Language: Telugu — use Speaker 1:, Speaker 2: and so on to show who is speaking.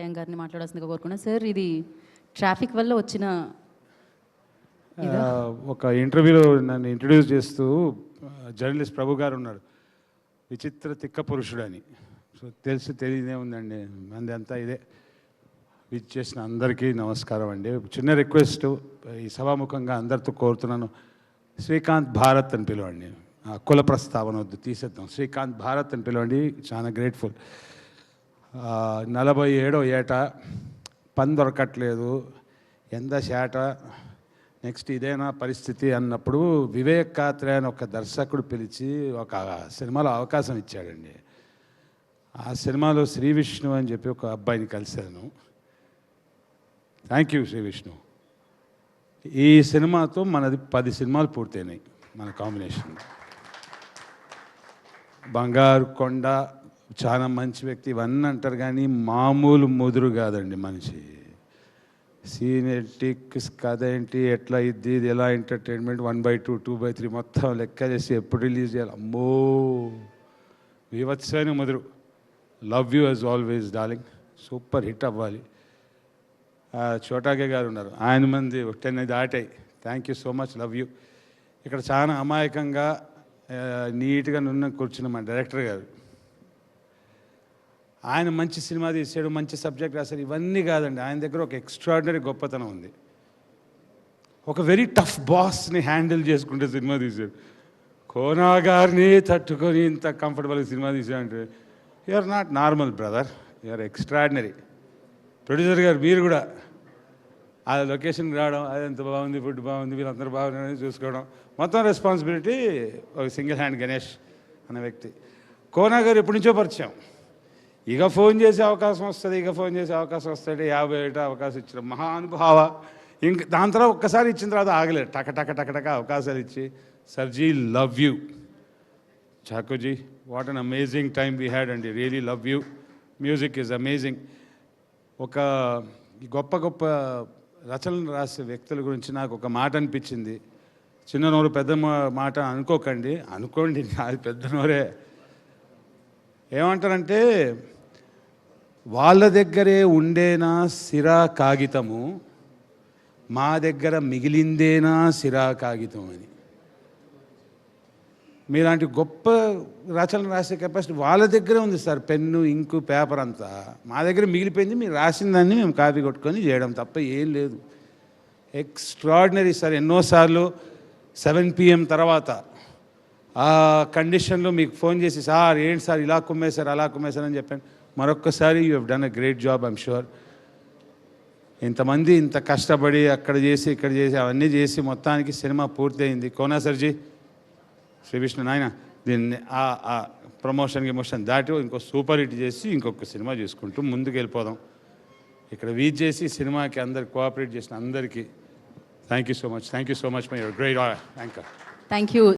Speaker 1: మయాంక్ గారిని మాట్లాడాల్సిందిగా కోరుకున్నాను. సార్, ఇది ట్రాఫిక్ వల్ల వచ్చిన
Speaker 2: ఒక ఇంటర్వ్యూలో నన్ను ఇంట్రడ్యూస్ చేస్తూ జర్నలిస్ట్ ప్రభు గారు ఉన్నారు, విచిత్ర తిక్క పురుషుడు అని. సో తెలియదే ఉందండి, మంది అంతా ఇదే. విచ్ చేసిన అందరికీ నమస్కారం అండి. చిన్న రిక్వెస్ట్, ఈ సభాముఖంగా అందరితో కోరుతున్నాను, శ్రీకాంత్ భారత్ అని పిలవండి. కుల ప్రస్తావన వద్దు, తీసేద్దాం. శ్రీకాంత్ భారత్ అని పిలవండి. చాలా గ్రేట్ఫుల్. 47వ ఏట, పని దొరకట్లేదు, ఎంత శాట, నెక్స్ట్ ఇదేనా పరిస్థితి అన్నప్పుడు వివేక్ కాత్రే అని ఒక దర్శకుడు పిలిచి ఒక సినిమాలో అవకాశం ఇచ్చాడండి. ఆ సినిమాలో శ్రీ విష్ణు అని చెప్పి ఒక అబ్బాయిని కలిశాను. Thank you Shri Vishnu. ఈ సినిమాతో మనది 10 సినిమాలు పూర్తయినాయి మన కాంబినేషన్. బంగారు కొండ, చాలా మంచి వ్యక్తి, ఇవన్నీ అంటారు కానీ మామూలు ముదురు కాదండి మనిషి. సీనెటిక్ కథ ఏంటి, ఎట్లా ఇది ఎలా ఎంటర్టైన్మెంట్, 1/2, 2/3 మొత్తం లెక్క చేసి ఎప్పుడు రిలీజ్ చేయాలి. అమ్మో, వివత్సమైన ముదురు. Love you as always darling, super hit అవ్వాలి. చోటాగే గారు ఉన్నారు, ఆయన మంది 10 దాటాయి. Thank you so much, love you. ఇక్కడ చాలా అమాయకంగా నీట్గా కూర్చున్న మా డైరెక్టర్ గారు, ఆయన మంచి సినిమా తీసాడు, మంచి సబ్జెక్ట్ రాశాడు. ఇవన్నీ కాదండి, ఆయన దగ్గర ఒక ఎక్స్ట్రాడినరీ గొప్పతనం ఉంది. ఒక వెరీ టఫ్ బాస్ని హ్యాండిల్ చేసుకుంటే సినిమా తీశాడు. కోనా గారిని తట్టుకొని ఇంత కంఫర్టబుల్గా సినిమా తీసాడంటే you are not normal brother, you are extraordinary. Producer గారు మీరు కూడా ఆ లొకేషన్కి రావడం, అది ఎంత బాగుంది, ఫుడ్ బాగుంది, వీళ్ళందరూ బాగున్నారని చూసుకోవడం, మొత్తం రెస్పాన్సిబిలిటీ ఒక సింగిల్ హ్యాండ్ గణేష్ అనే వ్యక్తి. కోనా గారు ఎప్పటి నుంచో పరిచయం. ఇక ఫోన్ చేసే అవకాశం వస్తుంది, ఇక ఫోన్ చేసే అవకాశం వస్తుంది. 50 ఏటా అవకాశం ఇచ్చిన మహానుభావ. ఇంక దాని తర్వాత ఒక్కసారి ఇచ్చిన తర్వాత ఆగలేదు, టక టక టక టక అవకాశాలు ఇచ్చి. సర్జీ, లవ్ యూ. చాకోజీ, what an amazing time we had అండి, really love you. Music is amazing. ఒక గొప్ప గొప్ప రచనలు రాసే వ్యక్తుల గురించి నాకు ఒక మాట అనిపించింది. చిన్న నోరు పెద్ద మాట అనుకోకండి, అనుకోండి, అది పెద్ద నోరే. ఏమంటారంటే, వాళ్ళ దగ్గరే ఉండేనా సిరా కాగితము, మా దగ్గర మిగిలిందేనా సిరా కాగితం అని. మీలాంటి గొప్ప రచనలు రాసే కెపాసిటీ వాళ్ళ దగ్గరే ఉంది సార్. పెన్ను, ఇంకు, పేపర్ అంతా మా దగ్గర మిగిలిపోయింది. మీరు రాసిన దాన్ని మేము కాపీ కొట్టుకొని చేయడం తప్ప ఏం లేదు. Extraordinary sir. ఎన్నోసార్లు 7 PM తర్వాత ఆ కండిషన్లో మీకు ఫోన్ చేసి, సార్ ఏంటి సార్ ఇలా కుమ్మేశారు, అలా కుమ్మేశారు అని చెప్పాను. మరొక్కసారి you have done a great job, I'm sure. ఇంతమంది ఇంత కష్టపడి అక్కడ చేసి ఇక్కడ చేసి అవన్నీ చేసి మొత్తానికి సినిమా పూర్తయింది. కోనా సర్జీ, శ్రీ విష్ణు నాయన, దీన్ని ఆ ప్రమోషన్ దాటి ఇంకో సూపర్ హిట్ చేసి ఇంకొక సినిమా చేసుకుంటూ ముందుకు వెళ్ళిపోదాం. ఇక్కడ వీచ్ చేసి సినిమాకి అందరికి కోఆపరేట్ చేసిన అందరికీ thank you so much. Thank you so much my great anchor.
Speaker 1: Thank you.